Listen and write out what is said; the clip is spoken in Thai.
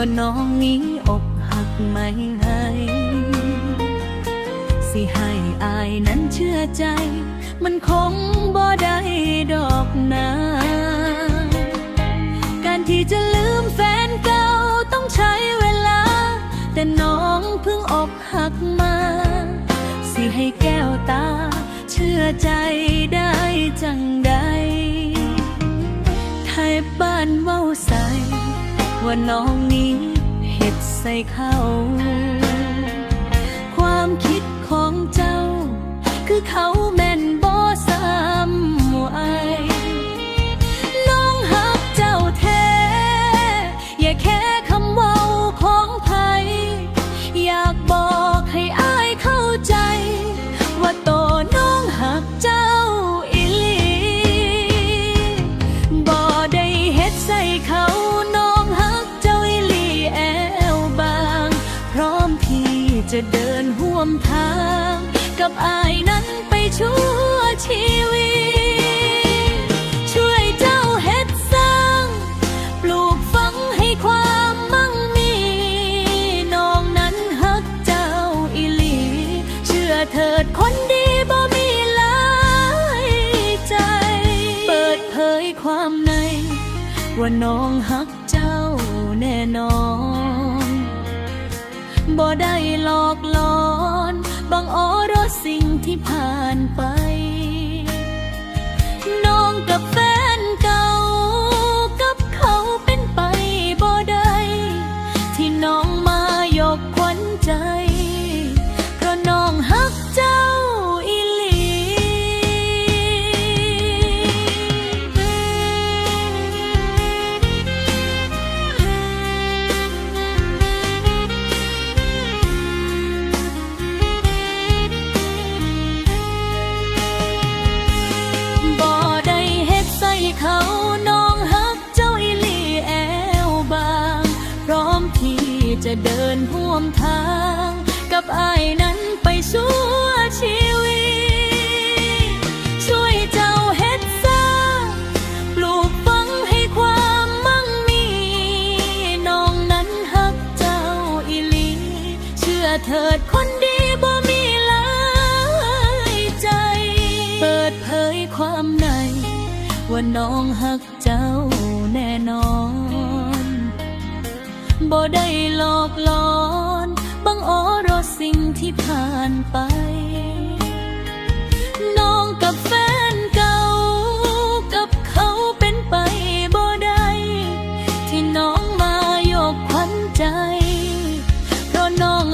ว่าน้องนี้อกหักไม่ให้สิให้อายนั้นเชื่อใจมันคงบ่ได้ดอกนะการที่จะลืมแฟนเก่าต้องใช้เวลาแต่น้องเพิ่งอกหักมาสิให้แก้วตาเชื่อใจได้จังใดไทยบ้านเว้าใส่ว่าน้องนี้เฮ็ดใส่เขาความคิดของเจ้าคือเขาแม่นบ่ซ้ำไว้น้องหักเจ้าแท้อย่าแค่คำเว้าของไผอยากบอกให้อายเข้าใจว่าโตน้องหักเจ้าอีหลีบ่ได้เฮ็ดใส่เขาน้องหักเจ้าอีหลีแอวบางพร้อมที่จะเดินร่วมทางกับอายนั้นไปชั่วชีวิตช่วยเจ้าเฮ็ดสร้างปลูกฝังให้ความมั่งมีน้องนั้นฮักเจ้าอีหลีเชื่อเถิดคนดีบ่มีหลายใจเปิดเผยความในว่าน้องฮักเจ้าแน่นอนบ่ได้หลอกหลอนบังอ้อรอสิ่งที่ผ่านไปน้องกับแฟนเก่ากับเขาเป็นไปบ่ได้ที่น้องมายกขวัญใจเพราะน้องฮักเจ้าอีหลีเขาน้องฮักเจ้าอีหลีแอวบางพร้อมที่จะเดินร่วมทางกับอายนั้นไปชั่วชีวิตช่วยเจ้าเฮ็ดสร้างปลูกฝังให้ความมั่งมีน้องนั้นฮักเจ้าอีหลีเชื่อเถิดคนดีบ่มีหลายใจเปิดเผยความในว่าน้องฮักเจ้าแน่นอนบ่ได้หลอกหลอนบังอ้อรอสิ่งที่ผ่านไปน้องกับแฟนเก่ากับเขาเป็นไปบ่ได้ที่น้องมายกขวัญใจเพราะน้อง